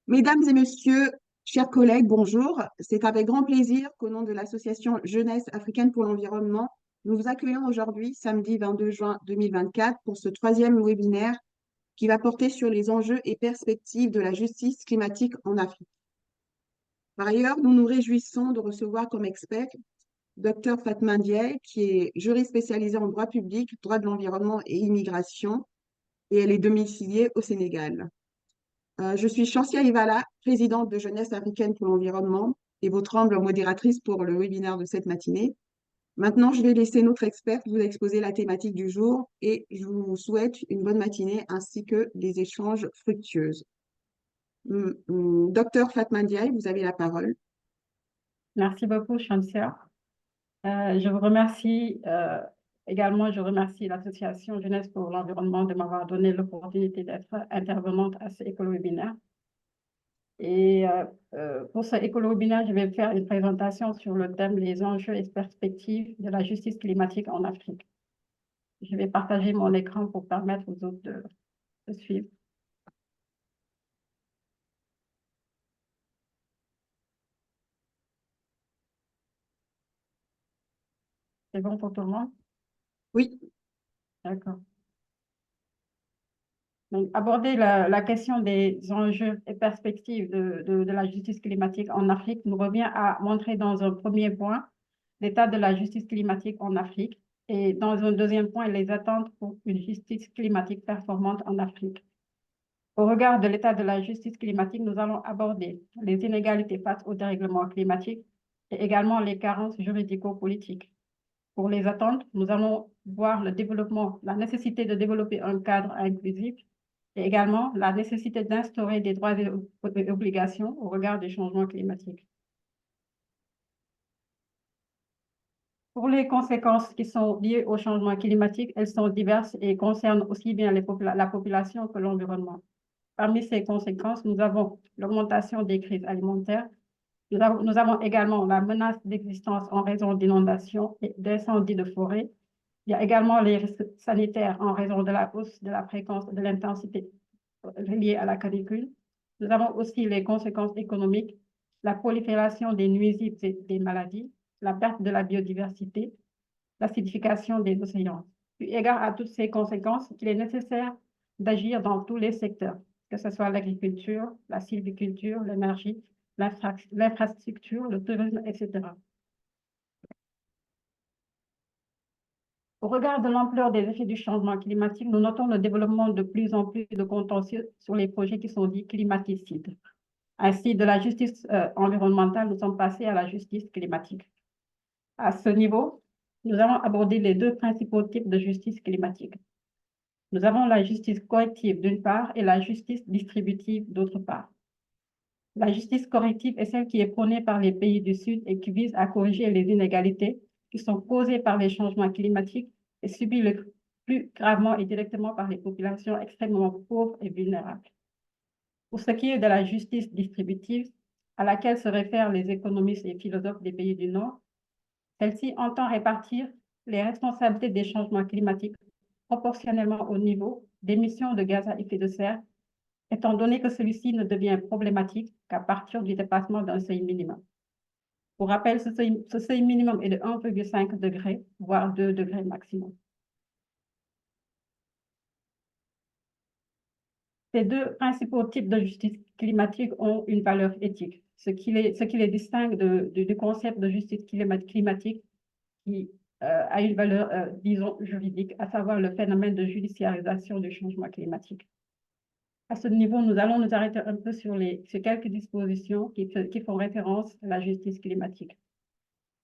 Mesdames et messieurs, chers collègues, bonjour. C'est avec grand plaisir qu'au nom de l'association Jeunesse africaine pour l'environnement, nous vous accueillons aujourd'hui, samedi 22 juin 2024, pour ce troisième webinaire qui va porter sur les enjeux et perspectives de la justice climatique en Afrique. Par ailleurs, nous nous réjouissons de recevoir comme expert Dr Fatma Ndiaye, qui est juriste spécialisée en droit public, droit de l'environnement et immigration, et elle est domiciliée au Sénégal. Je suis Chancia Ivala, présidente de Jeunesse africaine pour l'environnement et votre humble modératrice pour le webinaire de cette matinée. Maintenant, je vais laisser notre experte vous exposer la thématique du jour et je vous souhaite une bonne matinée ainsi que des échanges fructueux. Docteur Fatma Ndiaye, vous avez la parole. Merci beaucoup, Chancia. Je vous remercie également, je remercie l'association Jeunesse pour l'environnement de m'avoir donné l'opportunité d'être intervenante à ce écolo-webinaire. Et pour ce écolo-webinaire, je vais faire une présentation sur le thème les enjeux et perspectives de la justice climatique en Afrique. Je vais partager mon écran pour permettre aux autres de suivre. C'est bon pour tout le monde? Oui. D'accord. Donc, aborder la question des enjeux et perspectives de la justice climatique en Afrique nous revient à montrer dans un premier point l'état de la justice climatique en Afrique et dans un deuxième point les attentes pour une justice climatique performante en Afrique. Au regard de l'état de la justice climatique, nous allons aborder les inégalités face au dérèglement climatique et également les carences juridico-politiques. Pour les attentes, nous allons voir le développement, la nécessité de développer un cadre inclusif et également la nécessité d'instaurer des droits et obligations au regard des changements climatiques. Pour les conséquences qui sont liées au changement climatique, elles sont diverses et concernent aussi bien la population que l'environnement. Parmi ces conséquences, nous avons l'augmentation des crises alimentaires. Nous avons également la menace d'existence en raison d'inondations et d'incendies de forêt. Il y a également les risques sanitaires en raison de la hausse de la fréquence et de l'intensité liées à la canicule. Nous avons aussi les conséquences économiques, la prolifération des nuisibles et des maladies, la perte de la biodiversité, l'acidification des océans. Eu égard à toutes ces conséquences, il est nécessaire d'agir dans tous les secteurs, que ce soit l'agriculture, la sylviculture, l'énergie, l'infrastructure, le tourisme, etc. Au regard de l'ampleur des effets du changement climatique, nous notons le développement de plus en plus de contentieux sur les projets qui sont dits climaticides. Ainsi, de la justice environnementale, nous sommes passés à la justice climatique. À ce niveau, nous allons aborder les deux principaux types de justice climatique. Nous avons la justice corrective d'une part et la justice distributive d'autre part. La justice corrective est celle qui est prônée par les pays du Sud et qui vise à corriger les inégalités qui sont causées par les changements climatiques et subies le plus gravement et directement par les populations extrêmement pauvres et vulnérables. Pour ce qui est de la justice distributive, à laquelle se réfèrent les économistes et philosophes des pays du Nord, celle-ci entend répartir les responsabilités des changements climatiques proportionnellement au niveau d'émissions de gaz à effet de serre, étant donné que celui-ci ne devient problématique qu'à partir du dépassement d'un seuil minimum. Pour rappel, ce seuil minimum est de 1,5 degré, voire 2 degrés maximum. Ces deux principaux types de justice climatique ont une valeur éthique, ce qui les distingue du concept de justice climatique qui a une valeur, disons, juridique, à savoir le phénomène de judiciarisation du changement climatique. À ce niveau, nous allons nous arrêter un peu sur quelques dispositions qui font référence à la justice climatique.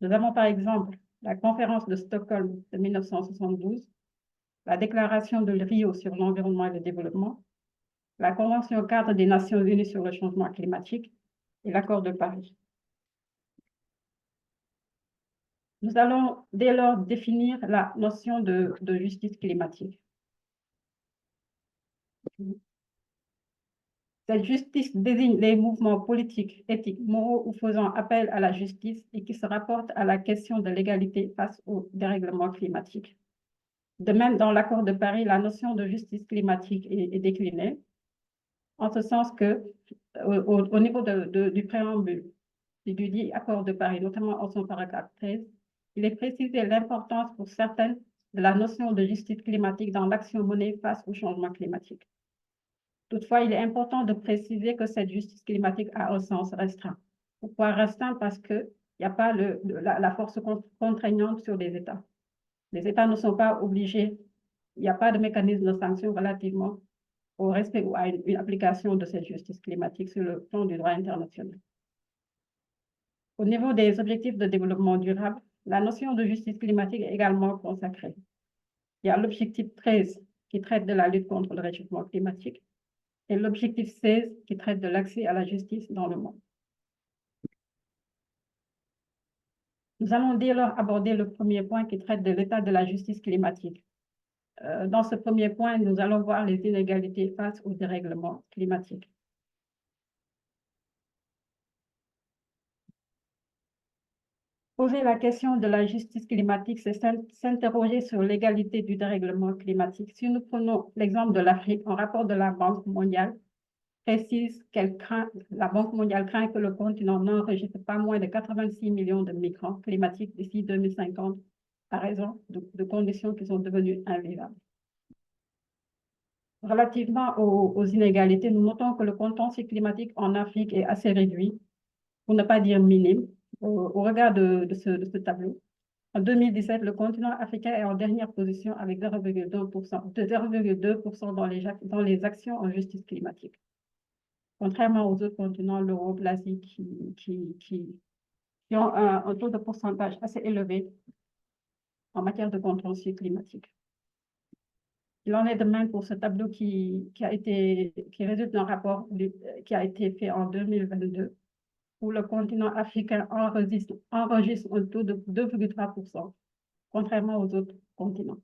Nous avons par exemple la conférence de Stockholm de 1972, la déclaration de Rio sur l'environnement et le développement, la Convention cadre des Nations Unies sur le changement climatique et l'accord de Paris. Nous allons dès lors définir la notion de justice climatique. Cette justice désigne les mouvements politiques, éthiques, moraux ou faisant appel à la justice et qui se rapportent à la question de l'égalité face au dérèglement climatique. De même, dans l'accord de Paris, la notion de justice climatique est déclinée. en ce sens que, au niveau du préambule du dit accord de Paris, notamment en son paragraphe 13, il est précisé l'importance pour certaines de la notion de justice climatique dans l'action menée face au changement climatique. Toutefois, il est important de préciser que cette justice climatique a un sens restreint. Pourquoi restreint? Parce qu'il n'y a pas la force contraignante sur les États. Les États ne sont pas obligés, il n'y a pas de mécanisme de sanction relativement au respect ou à une application de cette justice climatique sur le plan du droit international. Au niveau des objectifs de développement durable, la notion de justice climatique est également consacrée. Il y a l'objectif 13 qui traite de la lutte contre le réchauffement climatique et l'objectif 16 qui traite de l'accès à la justice dans le monde. Nous allons dès lors aborder le premier point qui traite de l'état de la justice climatique. Dans ce premier point, nous allons voir les inégalités face au dérèglement climatique. Poser la question de la justice climatique, c'est s'interroger sur l'égalité du dérèglement climatique. Si nous prenons l'exemple de l'Afrique, un rapport de la Banque mondiale précise la Banque mondiale craint que le continent n'enregistre pas moins de 86 millions de migrants climatiques d'ici 2050 à raison de conditions qui sont devenues invivables. Relativement aux inégalités, nous notons que le contentieux climatique en Afrique est assez réduit, pour ne pas dire minime, au regard de ce tableau. En 2017, le continent africain est en dernière position avec 0,2% dans les actions en justice climatique. Contrairement aux autres continents, l'Europe, l'Asie, qui ont un taux de pourcentage assez élevé en matière de contentieux climatique. Il en est de même pour ce tableau qui résulte d'un rapport qui a été fait en 2022, où le continent africain enregistre un taux de 2,3%, contrairement aux autres continents.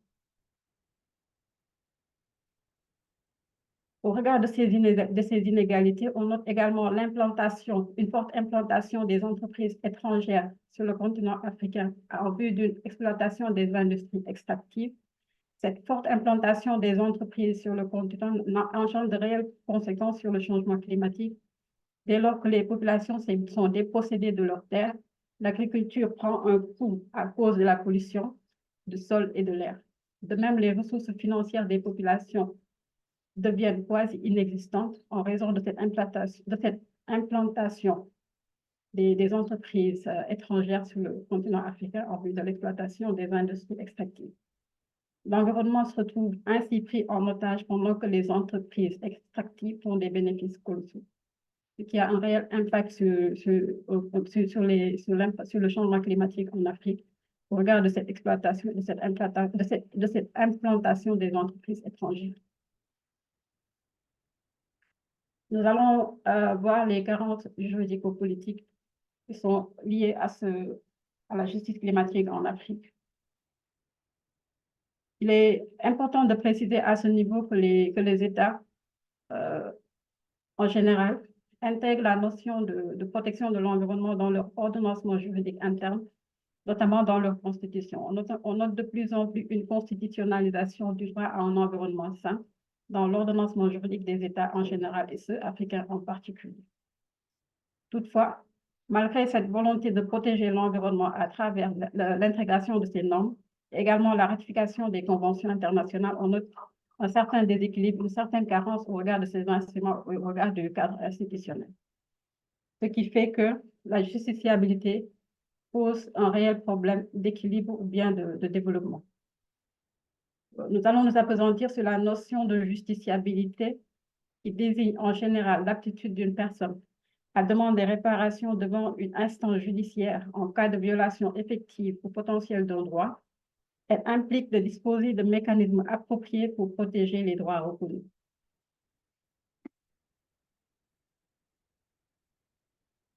Au regard de ces inégalités, on note également une forte implantation des entreprises étrangères sur le continent africain en vue d'une exploitation des industries extractives. Cette forte implantation des entreprises sur le continent engendre de réelles conséquences sur le changement climatique. Dès lors que les populations sont dépossédées de leurs terres, l'agriculture prend un coup à cause de la pollution du sol et de l'air. De même, les ressources financières des populations deviennent quasi inexistantes en raison de cette implantation des entreprises étrangères sur le continent africain en vue de l'exploitation des industries extractives. L'environnement se retrouve ainsi pris en otage pendant que les entreprises extractives font des bénéfices colossaux, ce qui a un réel impact sur le changement climatique en Afrique au regard de cette exploitation, de cette implantation des entreprises étrangères. Nous allons voir les carences juridico-politiques qui sont liées à la justice climatique en Afrique. Il est important de préciser à ce niveau que les États, en général, intègrent la notion de protection de l'environnement dans leur ordonnancement juridique interne, notamment dans leur constitution. On note de plus en plus une constitutionnalisation du droit à un environnement sain dans l'ordonnancement juridique des États en général et ceux africains en particulier. Toutefois, malgré cette volonté de protéger l'environnement à travers l'intégration de ces normes, également la ratification des conventions internationales, on note un certain déséquilibre, une certaine carence au regard de ces instruments, au regard du cadre institutionnel. Ce qui fait que la justiciabilité pose un réel problème d'équilibre ou bien de développement. Nous allons nous appesantir sur la notion de justiciabilité qui désigne en général l'aptitude d'une personne à demander réparation devant une instance judiciaire en cas de violation effective ou potentielle d'un droit. Elle implique de disposer de mécanismes appropriés pour protéger les droits reconnus.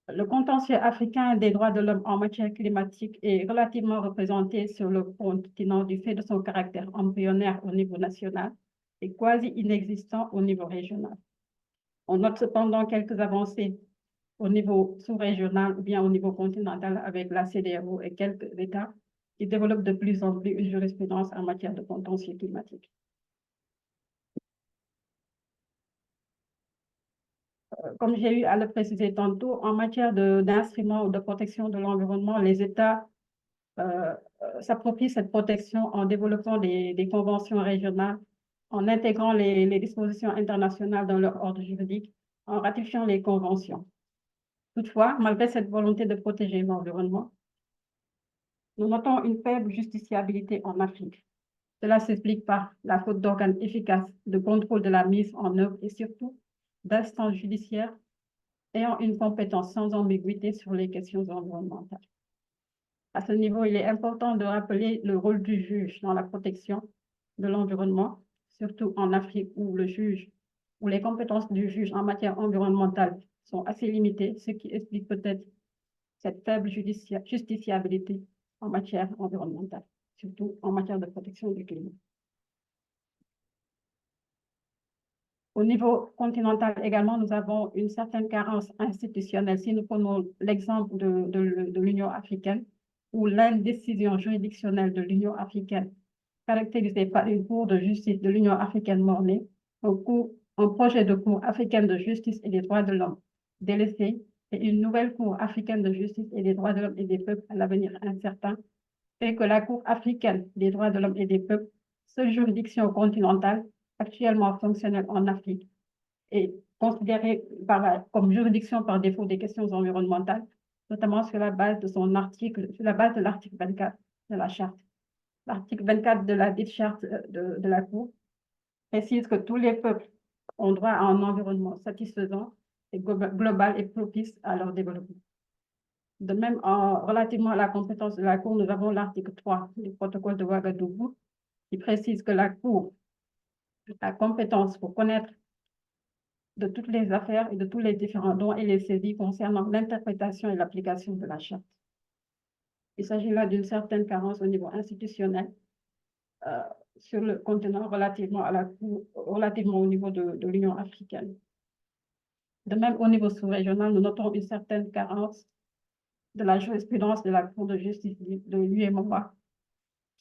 Le contentieux africain des droits de l'homme en matière climatique est relativement représenté sur le continent du fait de son caractère embryonnaire au niveau national et quasi inexistant au niveau régional. On note cependant quelques avancées au niveau sous-régional ou bien au niveau continental avec la CEDEAO et quelques États qui développent de plus en plus une jurisprudence en matière de contentieux climatique. comme j'ai eu à le préciser tantôt, en matière d'instruments de protection de l'environnement, les États s'approprient cette protection en développant des conventions régionales, en intégrant les dispositions internationales dans leur ordre juridique, en ratifiant les conventions. Toutefois, malgré cette volonté de protéger l'environnement, nous notons une faible justiciabilité en Afrique. Cela s'explique par la faute d'organes efficaces de contrôle de la mise en œuvre et surtout d'instances judiciaires ayant une compétence sans ambiguïté sur les questions environnementales. À ce niveau, il est important de rappeler le rôle du juge dans la protection de l'environnement, surtout en Afrique où les compétences du juge en matière environnementale sont assez limitées, ce qui explique peut-être cette faible justiciabilité en matière environnementale, surtout en matière de protection du climat. Au niveau continental également, nous avons une certaine carence institutionnelle. Si nous prenons l'exemple de l'Union africaine, où l'indécision juridictionnelle de l'Union africaine, caractérisée par une Cour de justice de l'Union africaine mornée, un projet de Cour africaine de justice et des droits de l'homme délaissé, et une nouvelle Cour africaine de justice et des droits de l'homme et des peuples à l'avenir incertain, fait que la Cour africaine des droits de l'homme et des peuples, seule juridiction continentale actuellement fonctionnelle en Afrique, est considérée comme juridiction par défaut des questions environnementales, notamment sur la base de l'article 24 de la charte. L'article 24 de la dite charte de la Cour précise que tous les peuples ont droit à un environnement satisfaisant et global et propice à leur développement. De même, relativement à la compétence de la Cour, nous avons l'article 3 du protocole de Ouagadougou qui précise que la Cour a compétence pour connaître de toutes les affaires et de tous les différents dons et les saisies concernant l'interprétation et l'application de la charte. Il s'agit là d'une certaine carence au niveau institutionnel sur le continent relativement au niveau de l'Union africaine. De même, au niveau sous-régional, nous notons une certaine carence de la jurisprudence de la Cour de justice de l'UEMOA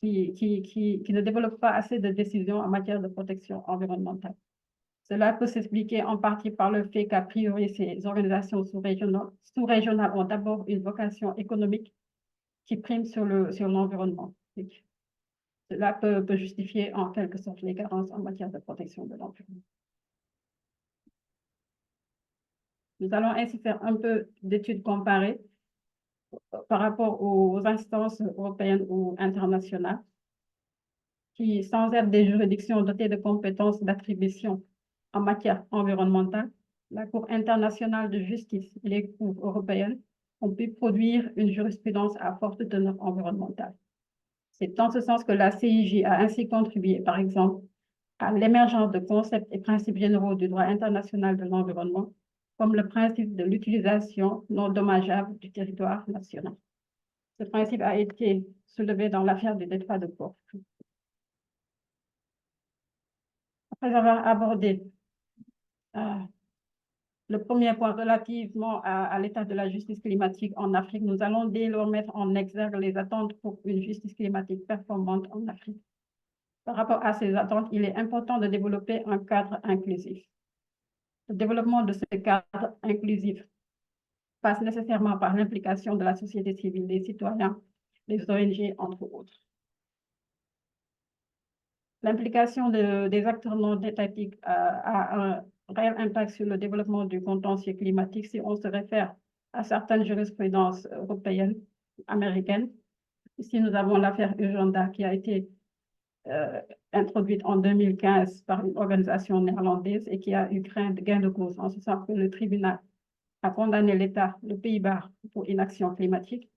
qui ne développe pas assez de décisions en matière de protection environnementale. Cela peut s'expliquer en partie par le fait qu'a priori, ces organisations sous-régionales ont d'abord une vocation économique qui prime sur l'environnement. Cela peut justifier en quelque sorte les carences en matière de protection de l'environnement. Nous allons ainsi faire un peu d'études comparées par rapport aux instances européennes ou internationales qui, sans être des juridictions dotées de compétences d'attribution en matière environnementale, la Cour internationale de justice et les cours européennes ont pu produire une jurisprudence à forte teneur environnementale. C'est dans ce sens que la CIJ a ainsi contribué, par exemple, à l'émergence de concepts et principes généraux du droit international de l'environnement, comme le principe de l'utilisation non dommageable du territoire national. Ce principe a été soulevé dans l'affaire du détroit de Corfou. Après avoir abordé le premier point relativement à l'état de la justice climatique en Afrique, nous allons dès lors mettre en exergue les attentes pour une justice climatique performante en Afrique. Par rapport à ces attentes, il est important de développer un cadre inclusif. Le développement de ce cadre inclusif passe nécessairement par l'implication de la société civile, des citoyens, des ONG, entre autres. L'implication des acteurs non étatiques a un réel impact sur le développement du contentieux climatique si on se réfère à certaines jurisprudences européennes, américaines. Ici, nous avons l'affaire Uganda qui a été introduite en 2015 par une organisation néerlandaise et qui a eu gain de cause, en ce sens que le tribunal a condamné l'État, le Pays-Bas, pour inaction climatique.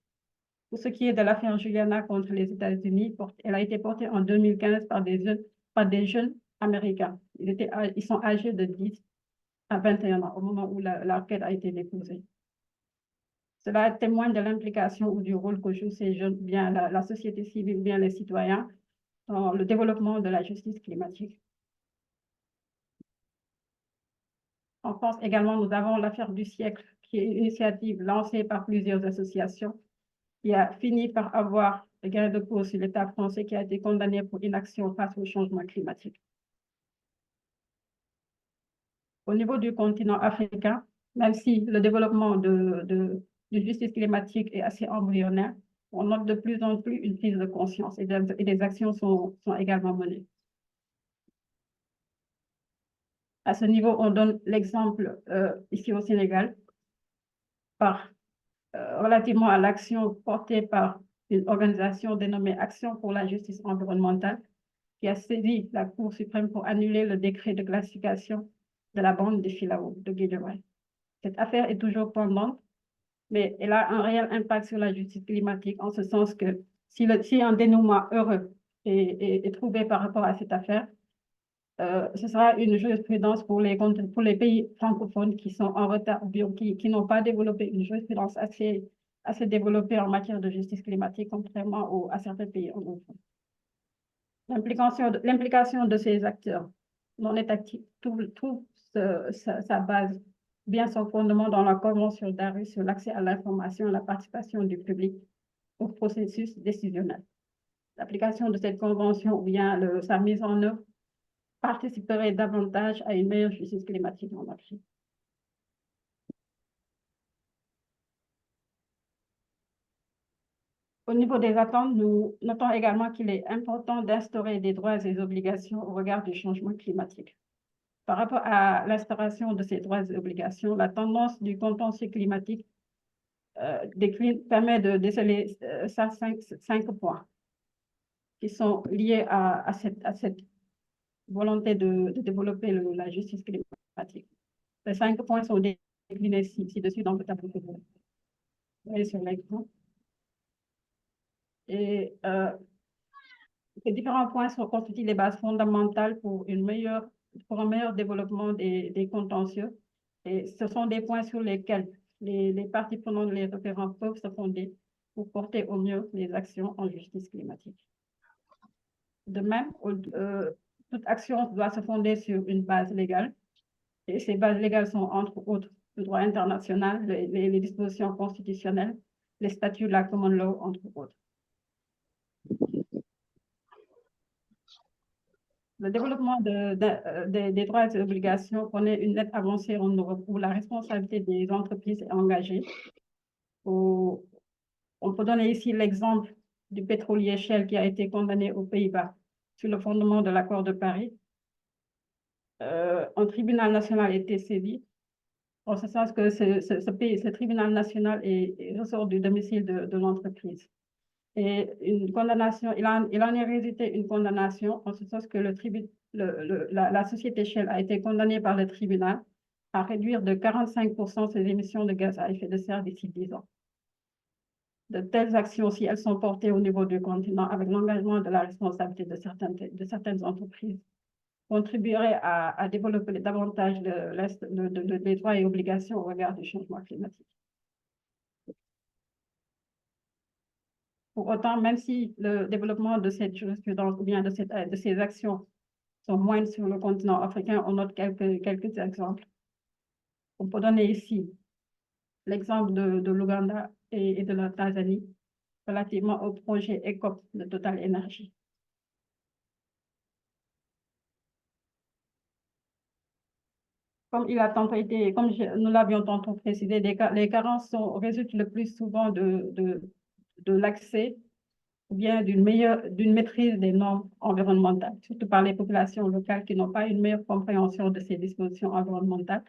Pour ce qui est de l'affaire Juliana contre les États-Unis, elle a été portée en 2015 par des jeunes Américains. Ils sont âgés de 10 à 21 ans au moment où l'enquête a été déposée. Cela témoigne de l'implication ou du rôle que jouent ces jeunes, bien la société civile, bien les citoyens, dans le développement de la justice climatique. En France également, nous avons l'affaire du siècle, qui est une initiative lancée par plusieurs associations, qui a fini par avoir gain de cause sur l'État français qui a été condamné pour inaction face au changement climatique. Au niveau du continent africain, même si le développement de justice climatique est assez embryonnaire, on note de plus en plus une prise de conscience et des actions sont également menées. À ce niveau, on donne l'exemple ici au Sénégal par relativement à l'action portée par une organisation dénommée Action pour la justice environnementale, qui a saisi la Cour suprême pour annuler le décret de classification de la bande des Filao de Guédiawaye. Cette affaire est toujours pendante, mais elle a un réel impact sur la justice climatique, en ce sens que si un dénouement heureux est trouvé par rapport à cette affaire, ce sera une jurisprudence pour les pays francophones qui sont en retard, qui n'ont pas développé une jurisprudence assez développée en matière de justice climatique, contrairement à certains pays anglophones. L'implication de ces acteurs non étatiques trouve sa base, bien son fondement dans la Convention d'Aarhus sur l'accès à l'information et la participation du public au processus décisionnel. L'application de cette convention ou bien sa mise en œuvre participerait davantage à une meilleure justice climatique en Afrique. Au niveau des attentes, nous notons également qu'il est important d'instaurer des droits et des obligations au regard du changement climatique. Par rapport à l'instauration de ces droits et obligations, la tendance du contentieux climatique permet de déceler cinq points qui sont liés à cette volonté de développer la justice climatique. Les 5 points sont déclinés ci-dessus dans le tableau que vous voyez sur l'écran. Et ces différents points constituent les bases fondamentales pour un meilleur développement des contentieux. Et ce sont des points sur lesquels les parties prenantes, les référents peuvent se fonder pour porter au mieux les actions en justice climatique. De même, toute action doit se fonder sur une base légale. Et ces bases légales sont, entre autres, le droit international, les dispositions constitutionnelles, les statuts de la common law, entre autres. Le développement des droits et obligations connaît une nette avancée en Europe où la responsabilité des entreprises est engagée. On peut donner ici l'exemple du pétrolier Shell qui a été condamné aux Pays-Bas sur le fondement de l'accord de Paris. Un tribunal national a été saisi, en ce sens que ce tribunal national ressort du domicile de l'entreprise. Et une condamnation, il en est résulté une condamnation, en ce sens que la société Shell a été condamnée par le tribunal à réduire de 45% ses émissions de gaz à effet de serre d'ici 10 ans. De telles actions, si elles sont portées au niveau du continent avec l'engagement de la responsabilité de certaines entreprises, contribueraient à développer davantage les droits et obligations au regard du changement climatique. Pour autant, même si le développement de cette jurisprudence ou bien de ces actions sont moindres sur le continent africain, on note quelques exemples. On peut donner ici l'exemple de l'Ouganda et de la Tanzanie relativement au projet ECOP de Total Energy. Comme nous l'avions tantôt précisé, les carences résultent le plus souvent de l'accès ou bien d'une maîtrise des normes environnementales, surtout par les populations locales qui n'ont pas une meilleure compréhension de ces dispositions environnementales,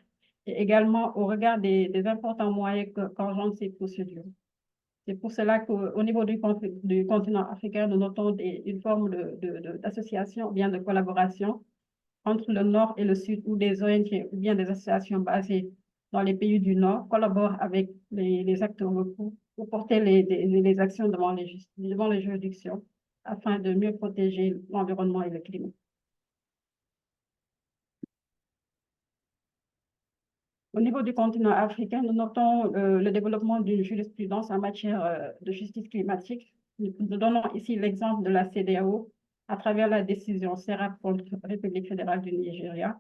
et également au regard des importants moyens qu'engendrent ces procédures. C'est pour cela qu'au niveau du continent africain, nous notons une forme d'association ou bien de collaboration entre le Nord et le Sud, où des ONG ou bien des associations basées dans les pays du Nord collaborent avec les acteurs locaux pour porter les actions devant les juridictions afin de mieux protéger l'environnement et le climat. Au niveau du continent africain, nous notons le développement d'une jurisprudence en matière de justice climatique. Nous donnons ici l'exemple de la CEDEAO à travers la décision CERAP contre la République fédérale du Nigeria,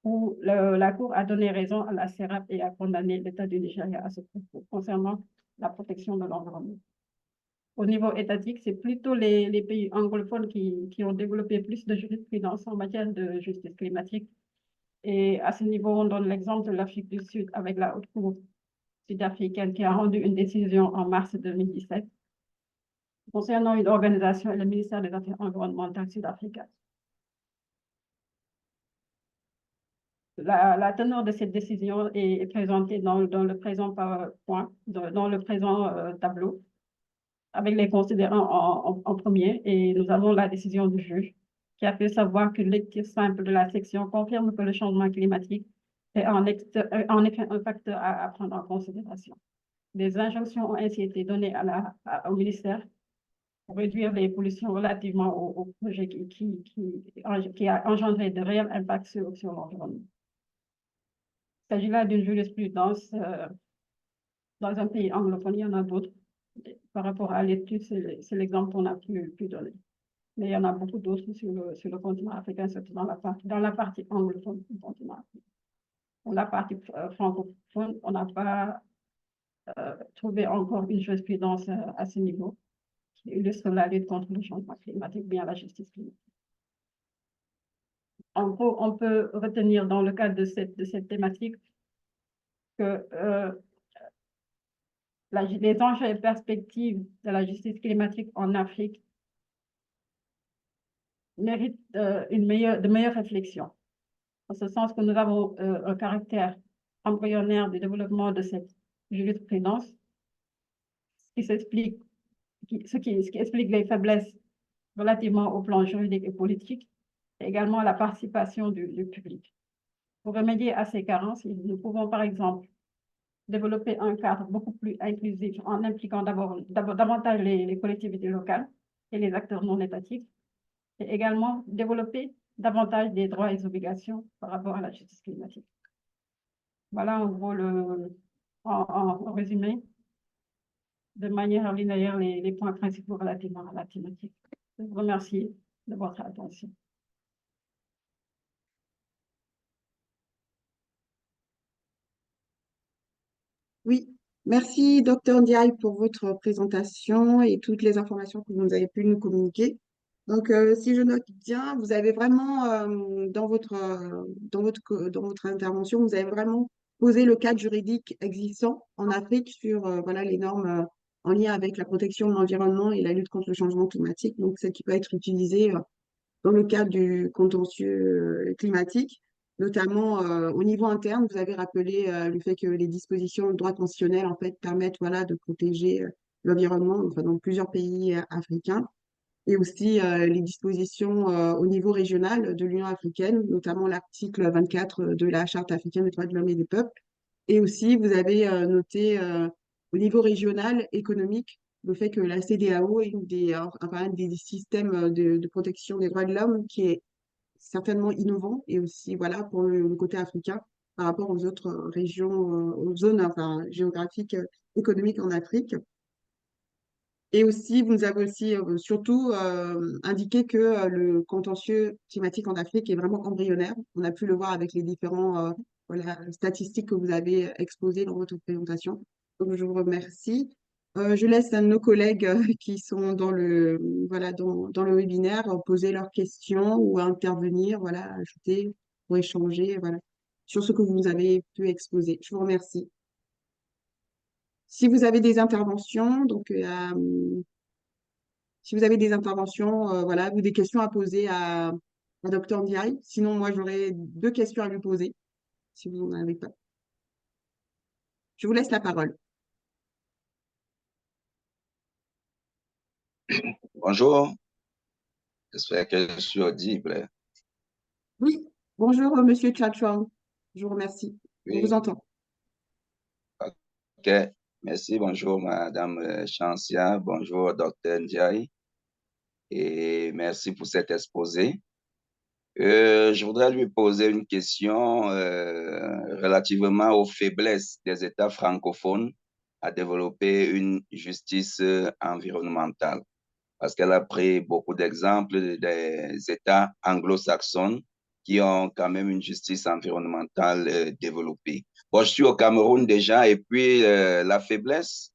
où la Cour a donné raison à la CERAP et a condamné l'État du Nigeria à ce propos concernant la protection de l'environnement. Au niveau étatique, c'est plutôt les pays anglophones qui ont développé plus de jurisprudence en matière de justice climatique. Et à ce niveau, on donne l'exemple de l'Afrique du Sud avec la Haute Cour sud-africaine qui a rendu une décision en mars 2017 concernant une organisation et le ministère des Affaires environnementales sud-africain. La teneur de cette décision est présentée dans le présent PowerPoint, dans le présent tableau, avec les considérants en premier, et nous avons la décision du juge qui a fait savoir qu'une lecture simple de la section confirme que le changement climatique est en effet un facteur à prendre en considération. Des injonctions ont ainsi été données au ministère pour réduire les pollutions relativement au projet qui a engendré de réels impacts sur l'environnement. Il s'agit là d'une jurisprudence dans un pays anglophone, il y en a d'autres. Par rapport à l'étude, c'est l'exemple qu'on a pu donner. Mais il y en a beaucoup d'autres sur le continent africain, surtout dans la partie anglophone du continent africain. Pour la partie francophone, on n'a pas trouvé encore une jurisprudence à ce niveau qui illustre la lutte contre le changement climatique, bien la justice climatique. En gros, on peut retenir dans le cadre de cette thématique que les enjeux et perspectives de la justice climatique en Afrique méritent de meilleures réflexions. En ce sens que nous avons un caractère embryonnaire du développement de cette jurisprudence, ce qui explique les faiblesses relativement au plan juridique et politique, et également à la participation du public. Pour remédier à ces carences, nous pouvons par exemple développer un cadre beaucoup plus inclusif en impliquant davantage les collectivités locales et les acteurs non étatiques, et également développer davantage des droits et des obligations par rapport à la justice climatique. Voilà en gros, en résumé, de manière linéaire, les points principaux relativement à la thématique. Je vous remercie de votre attention. Oui, merci, docteur Ndiaye, pour votre présentation et toutes les informations que vous avez pu nous communiquer. Donc, si je note bien, vous avez vraiment, dans votre intervention, vous avez vraiment posé le cadre juridique existant en Afrique sur voilà, les normes en lien avec la protection de l'environnement et la lutte contre le changement climatique, donc celle qui peut être utilisée dans le cadre du contentieux climatique, notamment au niveau interne. Vous avez rappelé le fait que les dispositions de droit constitutionnel en fait permettent voilà de protéger l'environnement enfin, dans plusieurs pays africains et aussi les dispositions au niveau régional de l'Union africaine, notamment l'article 24 de la Charte africaine des droits de l'homme et des peuples. Et aussi, vous avez noté au niveau régional économique le fait que la CEDEAO est un des systèmes de protection des droits de l'homme qui est certainement innovant et aussi voilà pour le côté africain par rapport aux autres régions, aux zones enfin, géographiques économiques en Afrique. Et aussi, vous nous avez aussi surtout indiqué que le contentieux climatique en Afrique est vraiment embryonnaire. On a pu le voir avec les différents voilà, statistiques que vous avez exposées dans votre présentation. Donc, je vous remercie. Je laisse à nos collègues qui sont voilà, dans le webinaire poser leurs questions ou intervenir, voilà, ajouter ou échanger voilà, sur ce que vous nous avez pu exposer. Je vous remercie. Si vous avez des interventions, donc si vous avez des interventions, voilà, ou des questions à poser à Dr Ndiaye. Sinon, moi, j'aurais deux questions à lui poser, si vous n'en avez pas. Je vous laisse la parole. Bonjour, j'espère que je suis audible. Oui, bonjour, Monsieur Tchatchouang. Je vous remercie. On vous Oui, entend. ok. Merci, bonjour Madame Chancia, bonjour Docteur Ndiaye, et merci pour cet exposé. Je voudrais lui poser une question relativement aux faiblesses des États francophones à développer une justice environnementale, parce qu'elle a pris beaucoup d'exemples des États anglo-saxons qui ont quand même une justice environnementale développée. Bon, je suis au Cameroun déjà, et puis la faiblesse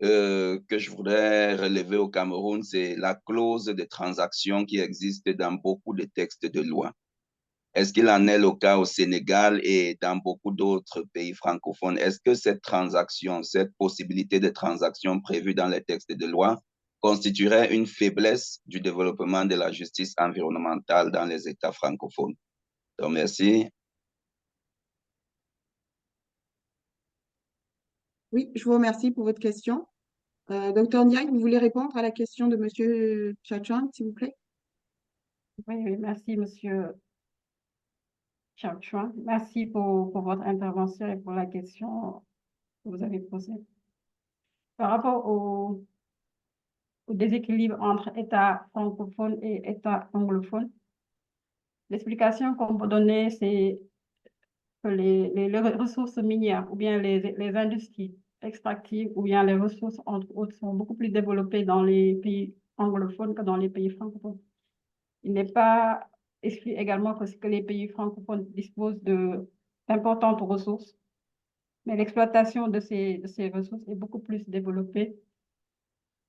que je voudrais relever au Cameroun, c'est la clause de transaction qui existe dans beaucoup de textes de loi. Est-ce qu'il en est le cas au Sénégal et dans beaucoup d'autres pays francophones? Est-ce que cette transaction, cette possibilité de transaction prévue dans les textes de loi constituerait une faiblesse du développement de la justice environnementale dans les États francophones? Donc, merci. Oui, je vous remercie pour votre question. Docteur Ndiaye, vous voulez répondre à la question de Monsieur Chachang, s'il vous plaît? Oui, oui, merci, Monsieur Chachouin. Merci pour votre intervention et pour la question que vous avez posée. Par rapport au déséquilibre entre États francophones et États anglophones, l'explication qu'on peut donner, c'est que les ressources minières ou bien les industries extractives ou bien les ressources, entre autres, sont beaucoup plus développées dans les pays anglophones que dans les pays francophones. Il n'est pas exclu également que les pays francophones disposent d'importantes ressources, mais l'exploitation de ces ressources est beaucoup plus développée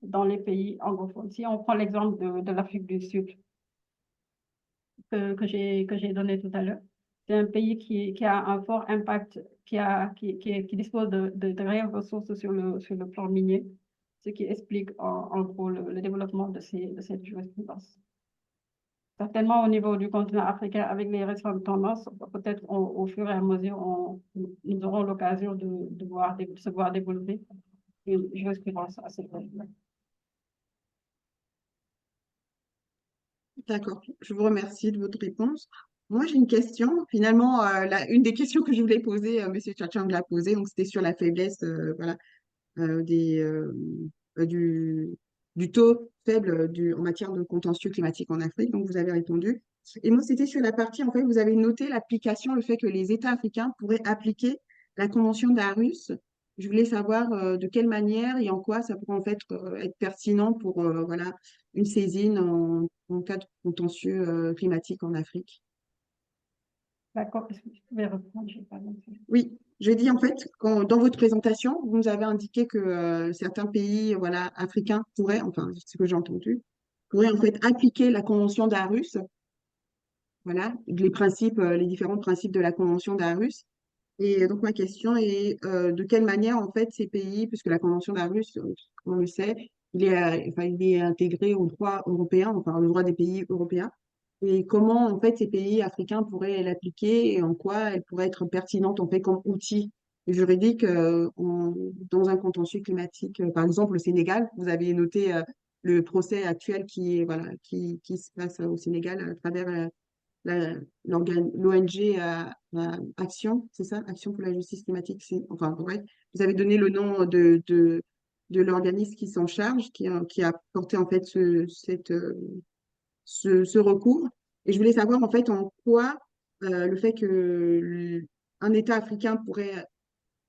dans les pays anglophones. Si on prend l'exemple de l'Afrique du Sud que j'ai donné tout à l'heure, c'est un pays qui a un fort impact, qui dispose de réelles ressources sur le plan minier, ce qui explique en gros le développement de cette jurisprudence. Certainement au niveau du continent africain, avec les récentes tendances, peut-être au fur et à mesure, nous aurons l'occasion de se voir développer une jurisprudence à cette niveau. D'accord, je vous remercie de votre réponse. Moi, j'ai une question. Finalement, une des questions que je voulais poser, Monsieur Chachang l'a posée, donc c'était sur la faiblesse voilà, euh, des, euh, du, du taux faible en matière de contentieux climatique en Afrique. Donc, vous avez répondu. Et moi, c'était sur la partie, en fait, vous avez noté l'application, le fait que les États africains pourraient appliquer la Convention d'Aarhus. Je voulais savoir de quelle manière et en quoi ça pourrait en fait être pertinent pour voilà, une saisine en cas de contentieux climatique en Afrique. D'accord, est-ce que tu pouvais reprendre? J'ai pas compris. Oui, je dis en fait, dans votre présentation, vous nous avez indiqué que certains pays voilà, africains pourraient, enfin, c'est ce que j'ai entendu, pourraient en fait appliquer la Convention d'Aarhus, voilà, les principes, les différents principes de la Convention d'Aarhus. Et donc ma question est de quelle manière en fait ces pays, puisque la Convention d'Aarhus, on le sait, enfin, il est intégré au droit européen, enfin au droit des pays européens, et comment en fait ces pays africains pourraient l'appliquer et en quoi elle pourrait être pertinente en fait comme outil juridique dans un contentieux climatique. Par exemple, le Sénégal, vous avez noté le procès actuel voilà, qui se passe au Sénégal à travers l'ONG Action, c'est ça? Action pour la justice climatique. Enfin, bref, vous avez donné le nom de l'organisme qui s'en charge, qui a porté en fait ce recours. Et je voulais savoir en fait en quoi le fait que un État africain pourrait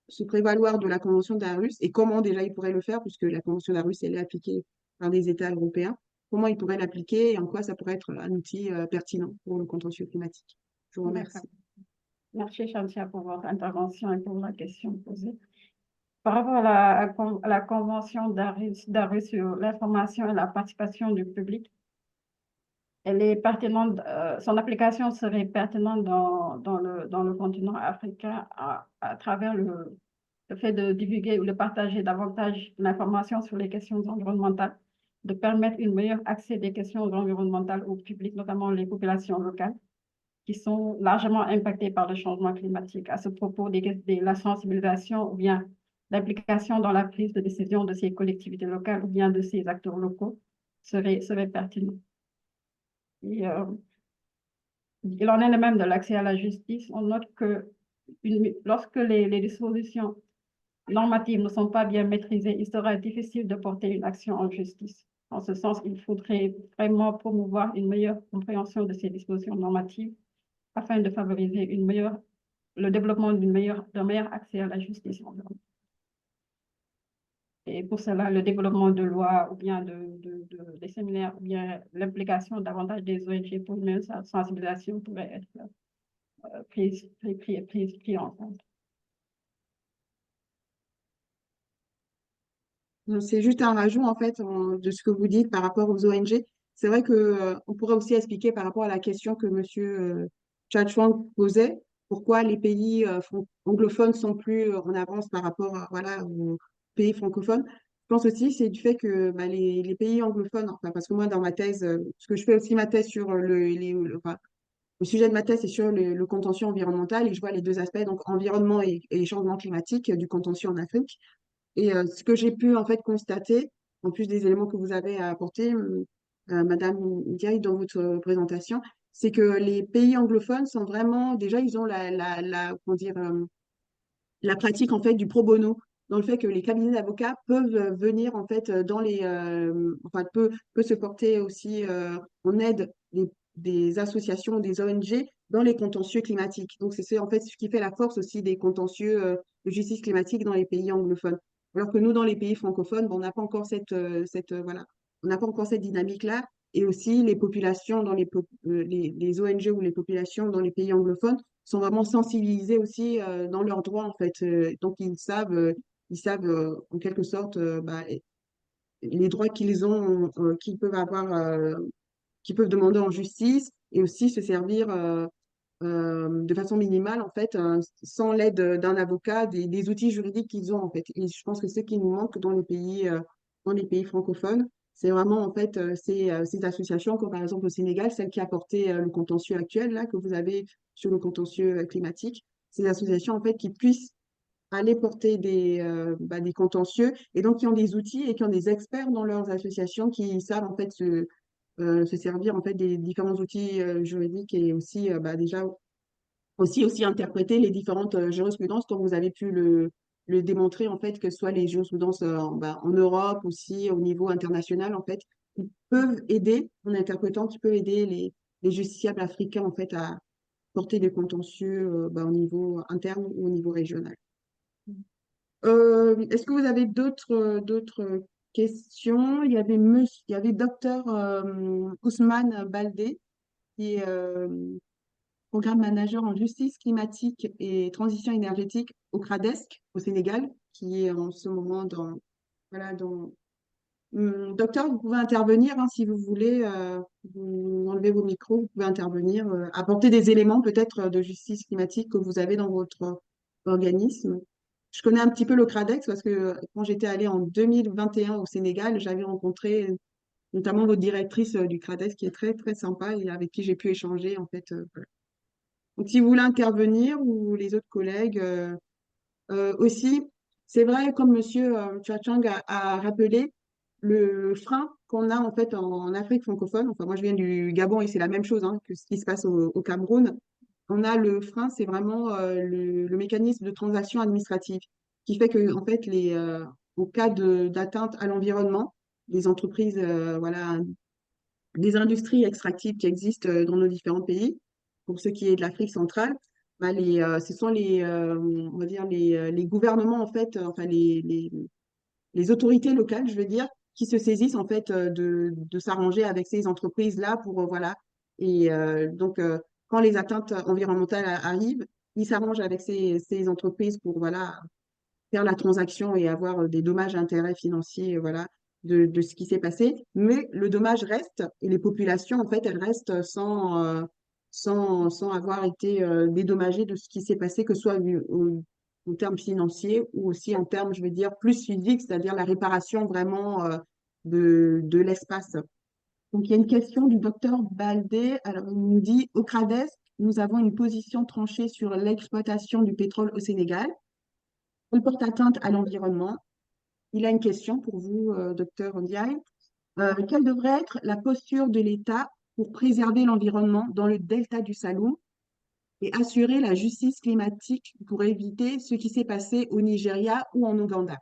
se prévaloir de la Convention d'Aarhus et comment déjà il pourrait le faire, puisque la Convention d'Aarhus, elle est appliquée par des États européens, comment il pourrait l'appliquer et en quoi ça pourrait être un outil pertinent pour le contentieux climatique. Je vous D'accord. remercie. Merci, Chantia, pour votre intervention et pour la question posée. Par rapport à la Convention d'Aarhus sur l'information et la participation du public, elle est pertinente, son application serait pertinente dans le continent africain à travers le fait de divulguer ou de partager davantage d'informations sur les questions environnementales, de permettre un meilleur accès des questions environnementales au public, notamment les populations locales, qui sont largement impactées par le changement climatique. À ce propos, de la sensibilisation ou bien l'implication dans la prise de décision de ces collectivités locales ou bien de ces acteurs locaux serait pertinent. Et, il en est de même de l'accès à la justice. On note que lorsque les dispositions normatives ne sont pas bien maîtrisées, il sera difficile de porter une action en justice. En ce sens, il faudrait vraiment promouvoir une meilleure compréhension de ces dispositions normatives afin de favoriser le développement d'un meilleur accès à la justice environnementale. Et pour cela, le développement de lois ou bien des séminaires ou bien l'implication davantage des ONG pour une meilleure sensibilisation pourrait être pris en compte. C'est juste un rajout en fait de ce que vous dites par rapport aux ONG. C'est vrai que on pourrait aussi expliquer par rapport à la question que Monsieur Chuang posait, pourquoi les pays anglophones sont plus en avance par rapport voilà, aux pays francophones. Je pense aussi c'est du fait que bah, les pays anglophones, enfin, parce que moi dans ma thèse, parce que je fais aussi ma thèse sur enfin, le sujet de ma thèse, c'est sur le contentieux environnemental et je vois les deux aspects, donc environnement et changement climatique du contentieux en Afrique. Et ce que j'ai pu en fait constater, en plus des éléments que vous avez apportés, Madame Ndiaye, dans votre présentation, c'est que les pays anglophones sont vraiment, déjà, ils ont comment dire, la pratique en fait du pro bono, dans le fait que les cabinets d'avocats peuvent venir en fait enfin peut se porter aussi en aide des associations, des ONG dans les contentieux climatiques. Donc c'est en fait ce qui fait la force aussi des contentieux de justice climatique dans les pays anglophones. Alors que nous dans les pays francophones, bon, on n'a pas encore voilà, on n'a pas encore cette dynamique-là. Et aussi les populations dans les ONG ou les populations dans les pays anglophones sont vraiment sensibilisés aussi dans leurs droits en fait. Donc ils savent en quelque sorte bah, les droits qu'ils ont, qu'ils peuvent avoir, qu'ils peuvent demander en justice et aussi se servir de façon minimale en fait, sans l'aide d'un avocat, des outils juridiques qu'ils ont en fait. Et je pense que ce qui nous manque dans les pays francophones, c'est vraiment en fait ces associations comme par exemple au Sénégal, celle qui a porté le contentieux actuel là que vous avez sur le contentieux climatique, ces associations en fait qui puissent aller porter des contentieux et donc qui ont des outils et qui ont des experts dans leurs associations qui savent en fait se servir en fait des différents outils juridiques et aussi bah, déjà aussi interpréter les différentes jurisprudences comme vous avez pu le démontrer en fait que ce soit les jurisprudences en Europe aussi au niveau international en fait qui peuvent aider en interprétant qui peuvent aider les justiciables africains en fait à porter des contentieux au niveau interne ou au niveau régional. Est-ce que vous avez d'autres questions? Il y avait docteur Ousmane Baldé, qui est programme manager en justice climatique et transition énergétique au CRADESC, au Sénégal, qui est en ce moment voilà, dans... Docteur, vous pouvez intervenir hein, si vous voulez, vous enlevez vos micros, vous pouvez intervenir, apporter des éléments peut-être de justice climatique que vous avez dans votre organisme. Je connais un petit peu le CRADEX parce que quand j'étais allée en 2021 au Sénégal, j'avais rencontré notamment votre directrice du CRADEX qui est très très sympa et avec qui j'ai pu échanger en fait. Voilà. Donc si vous voulez intervenir ou les autres collègues aussi, c'est vrai comme Monsieur Chang a rappelé le frein qu'on a en fait en Afrique francophone. Enfin moi je viens du Gabon et c'est la même chose hein, que ce qui se passe au Cameroun. On a le frein, c'est vraiment le mécanisme de transaction administrative qui fait que, en fait, au cas d'atteinte à l'environnement, les entreprises, voilà, des industries extractives qui existent dans nos différents pays, pour ce qui est de l'Afrique centrale, bah, ce sont on va dire les gouvernements, en fait, enfin, les autorités locales, je veux dire, qui se saisissent, en fait, de s'arranger avec ces entreprises-là pour, voilà. Et donc, quand les atteintes environnementales arrivent, ils s'arrangent avec ces entreprises pour, voilà, faire la transaction et avoir des dommages et intérêts financiers, voilà, de ce qui s'est passé. Mais le dommage reste et les populations, en fait, elles restent sans avoir été dédommagées de ce qui s'est passé, que ce soit en termes financiers ou aussi en termes, je veux dire, plus physiques, c'est-à-dire la réparation vraiment de l'espace. Donc, il y a une question du docteur Baldé. Alors, il nous dit, au CRADES, nous avons une position tranchée sur l'exploitation du pétrole au Sénégal. Elle porte atteinte à l'environnement. Il a une question pour vous, docteur Ndiaye. Quelle devrait être la posture de l'État pour préserver l'environnement dans le delta du Saloum et assurer la justice climatique pour éviter ce qui s'est passé au Nigeria ou en Ouganda?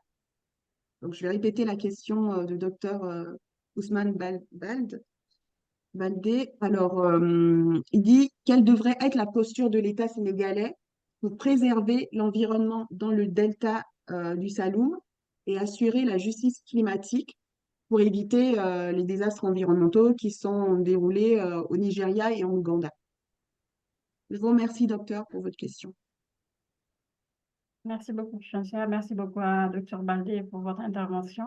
Donc, je vais répéter la question de docteur Ousmane Baldé. Alors, il dit quelle devrait être la posture de l'État sénégalais pour préserver l'environnement dans le delta du Saloum et assurer la justice climatique pour éviter les désastres environnementaux qui sont déroulés au Nigeria et en Ouganda. Je vous remercie, docteur, pour votre question. Merci beaucoup, Chantia. Merci beaucoup à Dr Baldé pour votre intervention.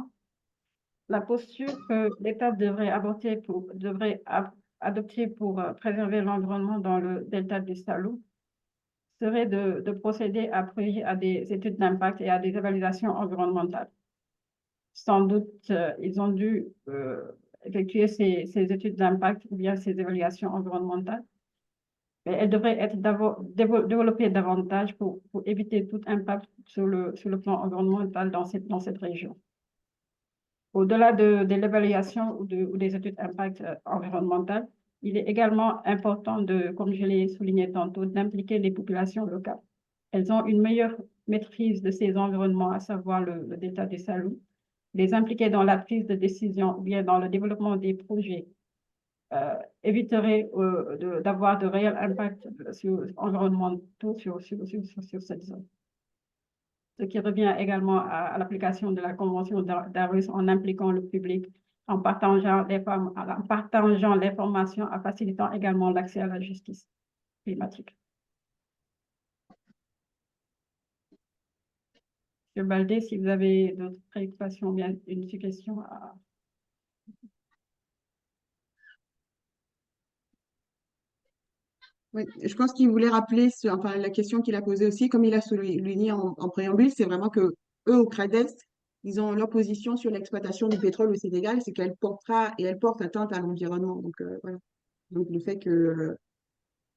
La posture que l'État devrait adopter pour préserver l'environnement dans le delta du Salou serait de procéder à des études d'impact et à des évaluations environnementales. Sans doute, ils ont dû effectuer ces études d'impact ou bien ces évaluations environnementales, mais elles devraient être développées davantage pour éviter tout impact sur le plan environnemental dans cette région. Au-delà de l'évaluation ou des études d'impact environnemental, il est également important comme je l'ai souligné tantôt, d'impliquer les populations locales. Elles ont une meilleure maîtrise de ces environnements, à savoir le delta du Salou. Les impliquer dans la prise de décision ou bien dans le développement des projets éviterait d'avoir de réels impacts environnementaux sur cette zone. Ce qui revient également à l'application de la Convention d'Aarhus en impliquant le public, en partageant l'information, en facilitant également l'accès à la justice climatique. M. Baldé, si vous avez d'autres préoccupations ou bien une suggestion à... Oui, je pense qu'il voulait rappeler, enfin, la question qu'il a posée aussi, comme il a souligné en préambule, c'est vraiment que eux, au CRADES, ils ont leur position sur l'exploitation du pétrole au Sénégal, c'est qu'elle portera et elle porte atteinte à l'environnement. Donc, voilà. Donc, le fait que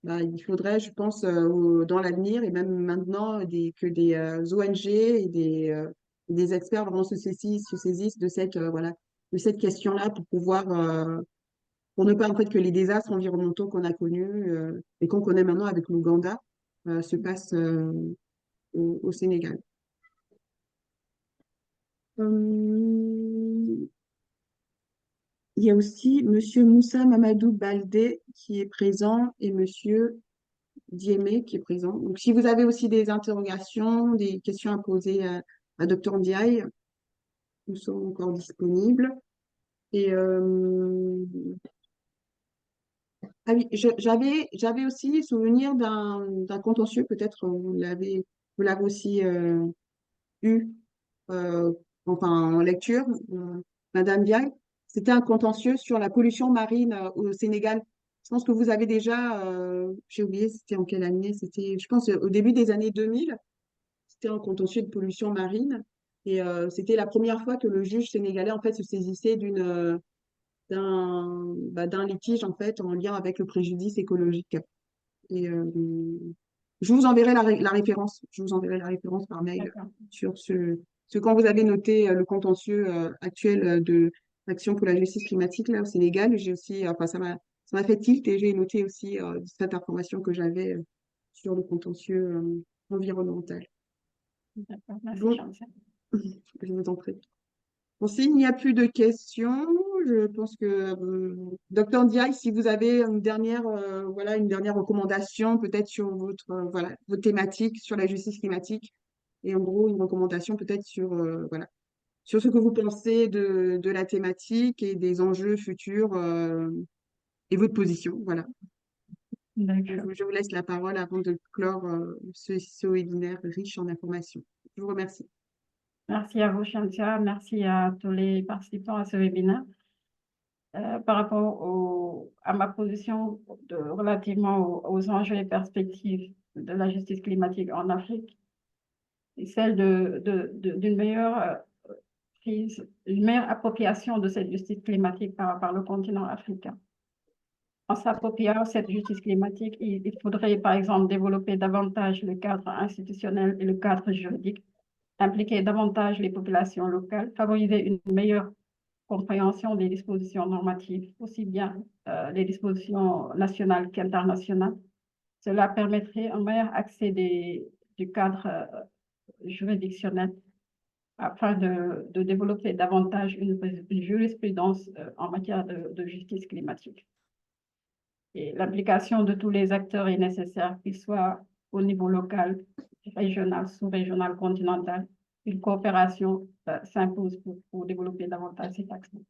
bah, il faudrait, je pense, dans l'avenir et même maintenant, que des ONG et des experts vraiment se saisissent de voilà, de cette question-là pour pouvoir pour ne pas en fait que les désastres environnementaux qu'on a connus et qu'on connaît maintenant avec l'Ouganda se passent au Sénégal. Il y a aussi Monsieur Moussa Mamadou Baldé qui est présent et Monsieur Diémé qui est présent. Donc, si vous avez aussi des interrogations, des questions à poser à Dr Ndiaye, nous sommes encore disponibles. Et ah oui, j'avais aussi souvenir d'un contentieux, peut-être vous l'avez aussi eu enfin en lecture, Madame Diaye. C'était un contentieux sur la pollution marine au Sénégal. Je pense que vous avez déjà, j'ai oublié, c'était en quelle année? C'était, je pense, au début des années 2000. C'était un contentieux de pollution marine. Et c'était la première fois que le juge sénégalais en fait se saisissait d'un litige en fait en lien avec le préjudice écologique. Et je vous enverrai la référence. Je vous enverrai la référence par mail sur quand vous avez noté le contentieux actuel de l'Action pour la justice climatique là au Sénégal. J'ai aussi, enfin ça m'a fait tilt et j'ai noté aussi cette information que j'avais sur le contentieux environnemental. D'accord, merci, Bon, je vous en prie. Bon, s'il n'y a plus de questions, je pense que Dr Ndiaye, si vous avez voilà, une dernière recommandation peut-être sur voilà, votre thématique, sur la justice climatique, et en gros une recommandation peut-être sur, voilà, sur ce que vous pensez de la thématique et des enjeux futurs et votre position. Voilà. D'accord. Je vous laisse la parole avant de clore ce webinaire riche en informations. Je vous remercie. Merci à vous, Chantia. Merci à tous les participants à ce webinaire. Par rapport à ma position relativement aux enjeux et perspectives de la justice climatique en Afrique, et celle d'une meilleure prise, une meilleure appropriation de cette justice climatique par le continent africain. En s'appropriant cette justice climatique, il faudrait par exemple développer davantage le cadre institutionnel et le cadre juridique, impliquer davantage les populations locales, favoriser une meilleure compréhension des dispositions normatives, aussi bien les dispositions nationales qu'internationales. Cela permettrait un meilleur accès du cadre juridictionnel afin de développer davantage une jurisprudence en matière de justice climatique. Et l'implication de tous les acteurs est nécessaire, qu'ils soient au niveau local, régional, sous-régional, continental. Une coopération s'impose pour développer davantage cette action.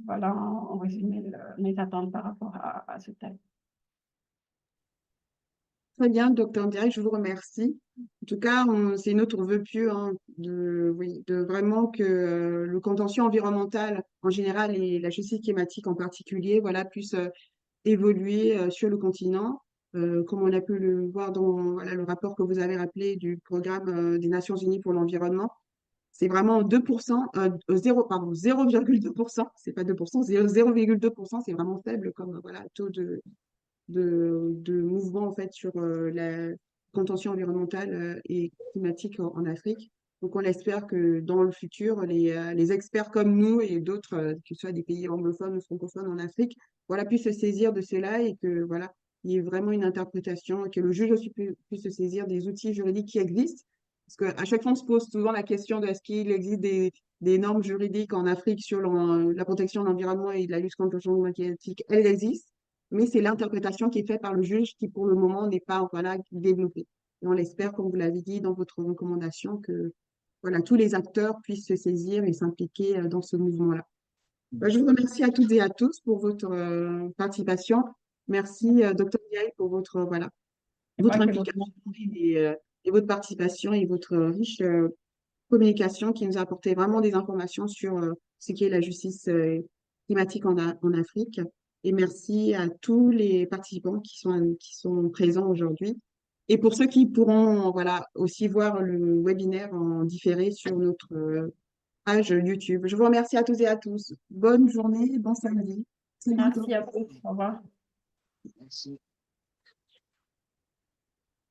Voilà en résumé mes attentes par rapport à ce thème. Très bien, docteur Ndiaye, je vous remercie. En tout cas, c'est notre vœu pieux hein, oui, de vraiment que le contentieux environnemental en général et la justice climatique en particulier voilà, puissent évoluer sur le continent, comme on a pu le voir dans voilà, le rapport que vous avez rappelé du programme des Nations Unies pour l'environnement. C'est vraiment 2%, 0, pardon, 0,2%, c'est pas 2%, 0,2%, c'est vraiment faible comme voilà, taux de mouvement en fait sur la contention environnementale et climatique en Afrique. Donc on espère que dans le futur, les experts comme nous et d'autres, que ce soit des pays anglophones ou francophones en Afrique, voilà, puissent se saisir de cela et que voilà, il y ait vraiment une interprétation, et que le juge aussi puisse se saisir des outils juridiques qui existent. Parce qu'à chaque fois, on se pose souvent la question de est-ce qu'il existe des normes juridiques en Afrique sur la protection de l'environnement et de la lutte contre le changement climatique. Elles existent, mais c'est l'interprétation qui est faite par le juge qui, pour le moment, n'est pas voilà, développée. Et on l'espère, comme vous l'avez dit dans votre recommandation, que voilà, tous les acteurs puissent se saisir et s'impliquer dans ce mouvement-là. Je vous remercie à toutes et à tous pour votre participation. Merci, Dr. Ndiaye, pour votre, C'est moi votre qui vous implication remercie. et votre participation et votre riche communication qui nous a apporté vraiment des informations sur ce qu'est la justice climatique en Afrique. Et merci à tous les participants qui sont présents aujourd'hui. Et pour ceux qui pourront voilà, aussi voir le webinaire en différé sur notre page YouTube. Je vous remercie à tous et à tous. Bonne journée, bon samedi. À bientôt. Merci à vous. Au revoir. Merci.